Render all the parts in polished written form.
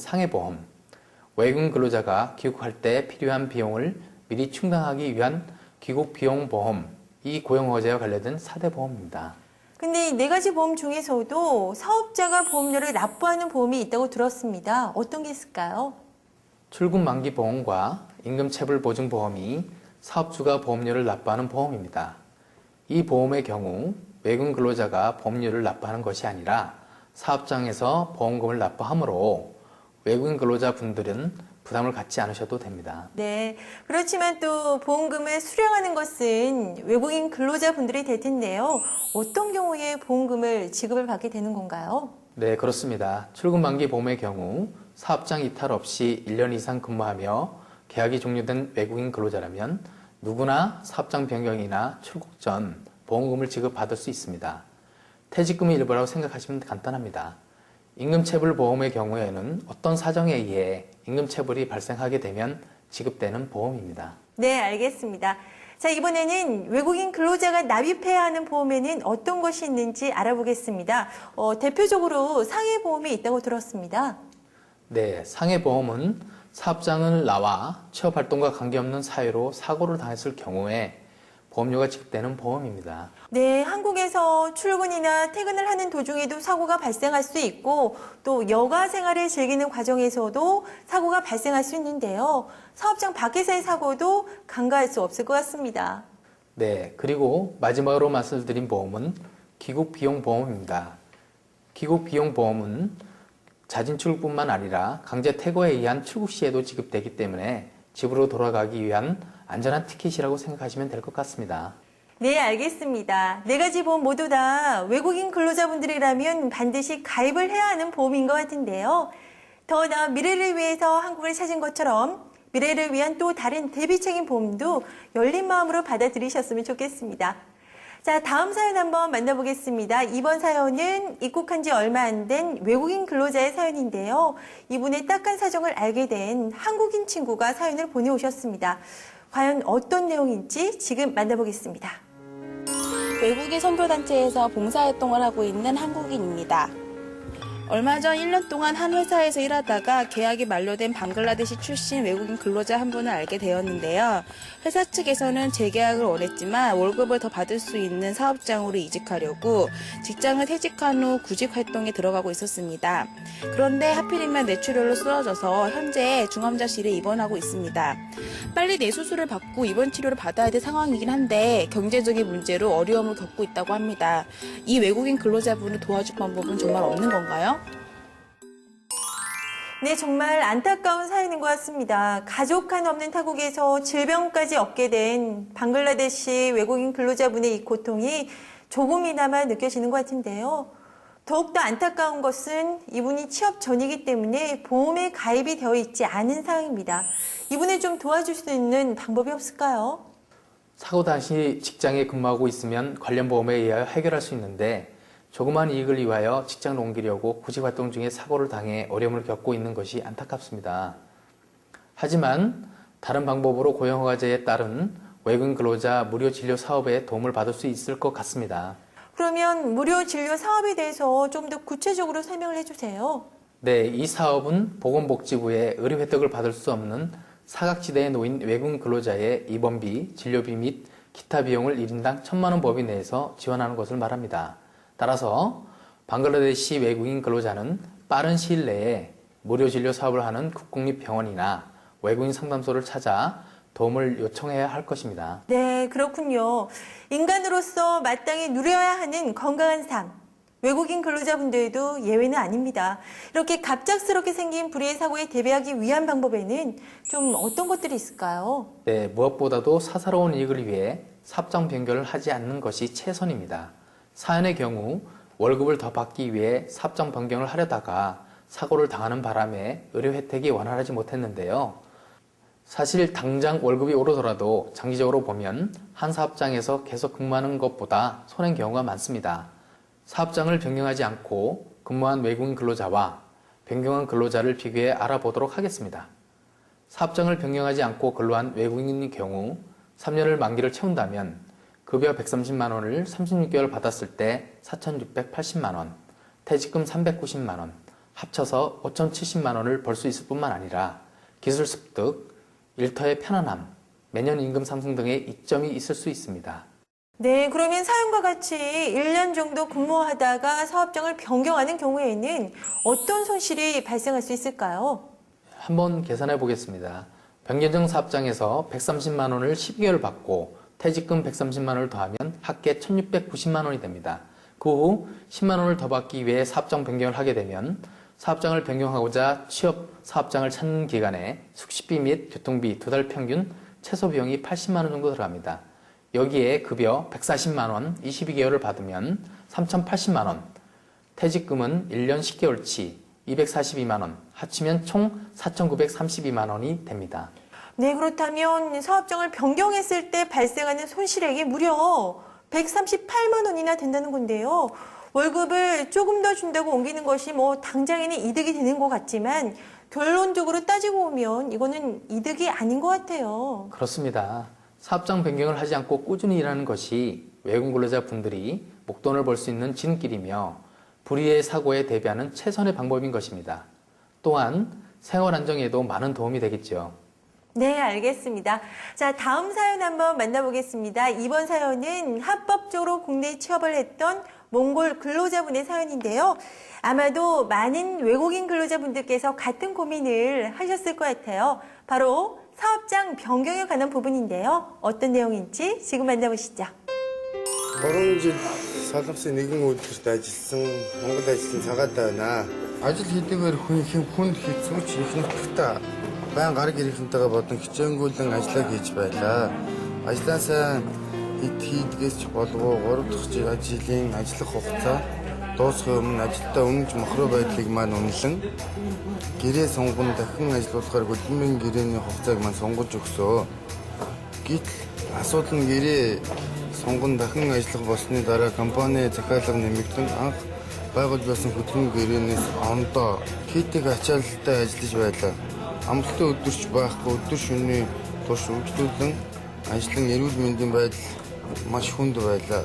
상해보험, 외국인 근로자가 귀국할 때 필요한 비용을 미리 충당하기 위한 귀국비용보험, 이 고용허가제와 관련된 4대 보험입니다. 근데 이 4가지 보험 중에서도 사업자가 보험료를 납부하는 보험이 있다고 들었습니다. 어떤 게 있을까요? 출근 만기 보험과 임금체불보증보험이 사업주가 보험료를 납부하는 보험입니다. 이 보험의 경우 외국인 근로자가 보험료를 납부하는 것이 아니라 사업장에서 보험금을 납부하므로 외국인 근로자분들은 부담을 갖지 않으셔도 됩니다. 네, 그렇지만 또 보험금을 수령하는 것은 외국인 근로자분들이 될 텐데요. 어떤 경우에 보험금을 지급을 받게 되는 건가요? 네, 그렇습니다. 출근 만기 보험의 경우 사업장 이탈 없이 1년 이상 근무하며 계약이 종료된 외국인 근로자라면 누구나 사업장 변경이나 출국 전 보험금을 지급받을 수 있습니다. 퇴직금의 일부라고 생각하시면 간단합니다. 임금체불보험의 경우에는 어떤 사정에 의해 임금체불이 발생하게 되면 지급되는 보험입니다. 네, 알겠습니다. 자, 이번에는 외국인 근로자가 납입해야 하는 보험에는 어떤 것이 있는지 알아보겠습니다. 대표적으로 상해보험이 있다고 들었습니다. 네, 상해보험은 사업장을 나와 취업활동과 관계없는 사유로 사고를 당했을 경우에 보험료가 지급되는 보험입니다. 네, 한국에서 출근이나 퇴근을 하는 도중에도 사고가 발생할 수 있고 또 여가 생활을 즐기는 과정에서도 사고가 발생할 수 있는데요. 사업장 밖에서의 사고도 간과할 수 없을 것 같습니다. 네, 그리고 마지막으로 말씀드린 보험은 귀국비용보험입니다. 귀국비용보험은 자진 출국뿐만 아니라 강제 퇴거에 의한 출국 시에도 지급되기 때문에 집으로 돌아가기 위한 안전한 티켓이라고 생각하시면 될 것 같습니다. 네, 알겠습니다. 4가지 보험 모두 다 외국인 근로자분들이라면 반드시 가입을 해야 하는 보험인 것 같은데요. 더 나은 미래를 위해서 한국을 찾은 것처럼 미래를 위한 또 다른 대비책임 보험도 열린 마음으로 받아들이셨으면 좋겠습니다. 자, 다음 사연 한번 만나보겠습니다. 이번 사연은 입국한 지 얼마 안 된 외국인 근로자의 사연인데요. 이분의 딱한 사정을 알게 된 한국인 친구가 사연을 보내오셨습니다. 과연 어떤 내용인지 지금 만나보겠습니다. 외국인 선교단체에서 봉사활동을 하고 있는 한국인입니다. 얼마 전 1년 동안 한 회사에서 일하다가 계약이 만료된 방글라데시 출신 외국인 근로자 한 분을 알게 되었는데요. 회사 측에서는 재계약을 원했지만 월급을 더 받을 수 있는 사업장으로 이직하려고 직장을 퇴직한 후 구직 활동에 들어가고 있었습니다. 그런데 하필이면 뇌출혈로 쓰러져서 현재 중환자실에 입원하고 있습니다. 빨리 뇌수술을 받고 입원 치료를 받아야 될 상황이긴 한데 경제적인 문제로 어려움을 겪고 있다고 합니다. 이 외국인 근로자분을 도와줄 방법은 정말 없는 건가요? 네, 정말 안타까운 사연인 것 같습니다. 가족 한 없는 타국에서 질병까지 얻게 된 방글라데시 외국인 근로자분의 이 고통이 조금이나마 느껴지는 것 같은데요. 더욱더 안타까운 것은 이분이 취업 전이기 때문에 보험에 가입이 되어 있지 않은 상황입니다. 이분을 좀 도와줄 수 있는 방법이 없을까요? 사고 당시 직장에 근무하고 있으면 관련 보험에 의하여 해결할 수 있는데 조그만 이익을 위하여 직장을 옮기려고 구직활동 중에 사고를 당해 어려움을 겪고 있는 것이 안타깝습니다. 하지만 다른 방법으로 고용허가제에 따른 외국인 근로자 무료 진료 사업에 도움을 받을 수 있을 것 같습니다. 그러면 무료 진료 사업에 대해서 좀 더 구체적으로 설명을 해주세요. 네, 이 사업은 보건복지부의 의료 혜택을 받을 수 없는 사각지대에 놓인 외국인 근로자의 입원비, 진료비 및 기타 비용을 1인당 1,000만 원 범위 내에서 지원하는 것을 말합니다. 따라서 방글라데시 외국인 근로자는 빠른 시일 내에 무료 진료 사업을 하는 국공립병원이나 외국인 상담소를 찾아 도움을 요청해야 할 것입니다. 네, 그렇군요. 인간으로서 마땅히 누려야 하는 건강한 삶. 외국인 근로자분들도 예외는 아닙니다. 이렇게 갑작스럽게 생긴 불의의 사고에 대비하기 위한 방법에는 좀 어떤 것들이 있을까요? 네, 무엇보다도 사사로운 이익을 위해 사업장 변경을 하지 않는 것이 최선입니다. 사연의 경우 월급을 더 받기 위해 사업장 변경을 하려다가 사고를 당하는 바람에 의료 혜택이 원활하지 못했는데요. 사실 당장 월급이 오르더라도 장기적으로 보면 한 사업장에서 계속 근무하는 것보다 손해인 경우가 많습니다. 사업장을 변경하지 않고 근무한 외국인 근로자와 변경한 근로자를 비교해 알아보도록 하겠습니다. 사업장을 변경하지 않고 근로한 외국인의 경우 3년을 만기를 채운다면 급여 130만 원을 36개월 받았을 때 4,680만 원, 퇴직금 390만 원, 합쳐서 5,070만 원을 벌 수 있을 뿐만 아니라 기술 습득, 일터의 편안함, 매년 임금 상승 등의 이점이 있을 수 있습니다. 네, 그러면 사연과 같이 1년 정도 근무하다가 사업장을 변경하는 경우에는 어떤 손실이 발생할 수 있을까요? 한번 계산해 보겠습니다. 변경정 사업장에서 130만 원을 12개월 받고 퇴직금 130만 원을 더하면 합계 1,690만 원이 됩니다. 그 후 10만 원을 더 받기 위해 사업장 변경을 하게 되면 사업장을 변경하고자 취업 사업장을 찾는 기간에 숙식비 및 교통비 2달 평균 최소 비용이 80만 원 정도 들어갑니다. 여기에 급여 140만 원 22개월을 받으면 3,080만 원, 퇴직금은 1년 10개월치 242만 원, 합치면 총 4,932만 원이 됩니다. 네, 그렇다면 사업장을 변경했을 때 발생하는 손실액이 무려 138만 원이나 된다는 건데요. 월급을 조금 더 준다고 옮기는 것이 당장에는 이득이 되는 것 같지만 결론적으로 따지고 보면 이거는 이득이 아닌 것 같아요. 그렇습니다. 사업장 변경을 하지 않고 꾸준히 일하는 것이 외국 근로자분들이 목돈을 벌 수 있는 지름길이며 불의의 사고에 대비하는 최선의 방법인 것입니다. 또한 생활 안정에도 많은 도움이 되겠죠. 네, 알겠습니다. 자, 다음 사연 한번 만나보겠습니다. 이번 사연은 합법적으로 국내에 취업을 했던 몽골 근로자분의 사연인데요. 아마도 많은 외국인 근로자분들께서 같은 고민을 하셨을 것 같아요. 바로 사업장 변경에 관한 부분인데요. 어떤 내용인지 지금 만나보시죠. 3жил солонгосын нэгэн үйлдвэрт ажилласан Монгол ажлын цагаатай байна. Ажил хийдэггээр хүнд хэцүүч их нутагта байн гар гэрийнхэнтэйгээ бодон хичээнгүйлэн ажиллаа хийж байлаа. Ажлаасаа хийдгээс ч болов 3 дахь жилийн ажиллах хугацаа дуусахын өмнө ажилдаа үнэнч мохроо байдлыг маань үнэлэн гэрээ сунган дахин ажиллуулахаар хөдөлмөрийн гэрээний хугацааг маань сунгаж өгсөө. Гэтэл асуудал нь гэрээ сонгон дахин ажиллах болсны дараа компани захиалга нэмэгдэн анх байгуулж байсан хөдөлмөрийн гэрээнээс ондоо хийдэг ачаалалтай ажиллаж байлаа. Амралтын өдөрч байхгүй өдөр шөнийн турш үйлдвэрлэн ажлын эрүүл мэндийн байдал маш хүнд байлаа.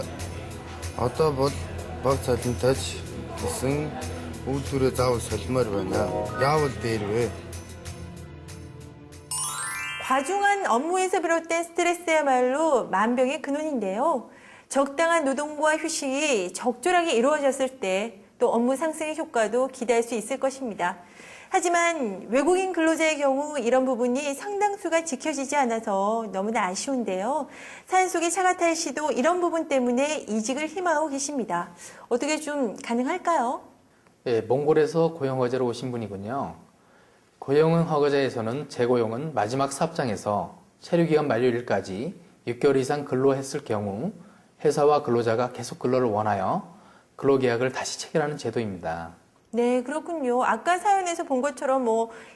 Одоо бол баг цалинтайч гэсэн үйлдвэрээ заавал солимоор байна. Яавал дээр вэ? 과중한 업무에서 비롯된 스트레스야말로 만병의 근원인데요. 적당한 노동과 휴식이 적절하게 이루어졌을 때 또 업무 상승의 효과도 기대할 수 있을 것입니다. 하지만 외국인 근로자의 경우 이런 부분이 상당수가 지켜지지 않아서 너무나 아쉬운데요. 사연 속의 차가탈 씨도 이런 부분 때문에 이직을 희망하고 계십니다. 어떻게 좀 가능할까요? 네, 몽골에서 고용허가자로 오신 분이군요. 고용허가자에서는 재고용은 마지막 사업장에서 체류기간 만료일까지 6개월 이상 근로했을 경우 회사와 근로자가 계속 근로를 원하여 근로계약을 다시 체결하는 제도입니다. 네, 그렇군요. 아까 사연에서 본 것처럼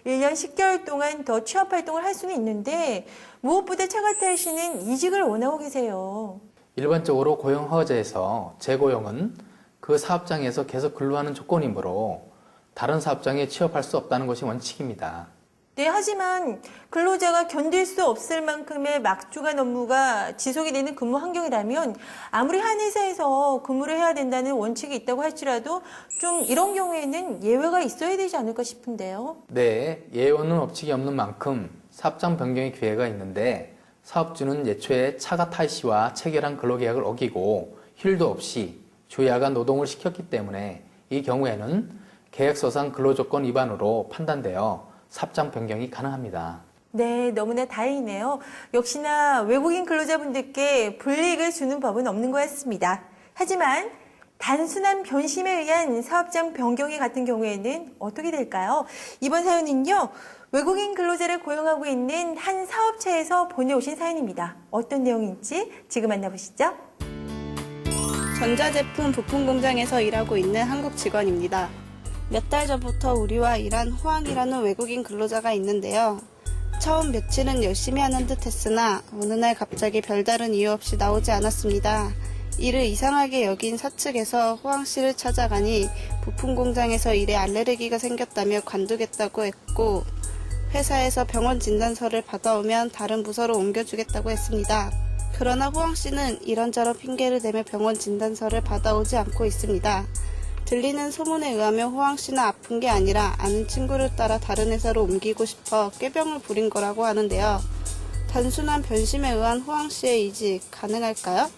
1년 10개월 동안 더 취업 활동을 할 수는 있는데 무엇보다 차가탈 씨는 이직을 원하고 계세요. 일반적으로 고용허가자에서 재고용은 그 사업장에서 계속 근로하는 조건이므로 다른 사업장에 취업할 수 없다는 것이 원칙입니다. 네, 하지만 근로자가 견딜 수 없을 만큼의 막중한 업무가 지속이 되는 근무 환경이라면 아무리 한 회사에서 근무를 해야 된다는 원칙이 있다고 할지라도 좀 이런 경우에는 예외가 있어야 되지 않을까 싶은데요. 네, 예외는 법칙이 없는 만큼 사업장 변경의 기회가 있는데 사업주는 예초에 차가탈 씨와 체결한 근로계약을 어기고 휴일도 없이 주야간 노동을 시켰기 때문에 이 경우에는 계약서상 근로조건 위반으로 판단되어 사업장 변경이 가능합니다. 네, 너무나 다행이네요. 역시나 외국인 근로자분들께 불이익을 주는 법은 없는 것 같습니다. 하지만 단순한 변심에 의한 사업장 변경이 같은 경우에는 어떻게 될까요? 이번 사연은요, 외국인 근로자를 고용하고 있는 한 사업체에서 보내오신 사연입니다. 어떤 내용인지 지금 만나보시죠. 전자제품 부품 공장에서 일하고 있는 한국 직원입니다. 몇 달 전부터 우리와 일한 호황이라는 외국인 근로자가 있는데요. 처음 며칠은 열심히 하는 듯 했으나 어느 날 갑자기 별다른 이유 없이 나오지 않았습니다. 이를 이상하게 여긴 사측에서 호황 씨를 찾아가니 부품 공장에서 일에 알레르기가 생겼다며 관두겠다고 했고 회사에서 병원 진단서를 받아오면 다른 부서로 옮겨주겠다고 했습니다. 그러나 호황 씨는 이런저런 핑계를 대며 병원 진단서를 받아오지 않고 있습니다. 들리는 소문에 의하면 호황 씨는 아픈 게 아니라 아는 친구를 따라 다른 회사로 옮기고 싶어 꾀병을 부린 거라고 하는데요. 단순한 변심에 의한 호황 씨의 이직 가능할까요?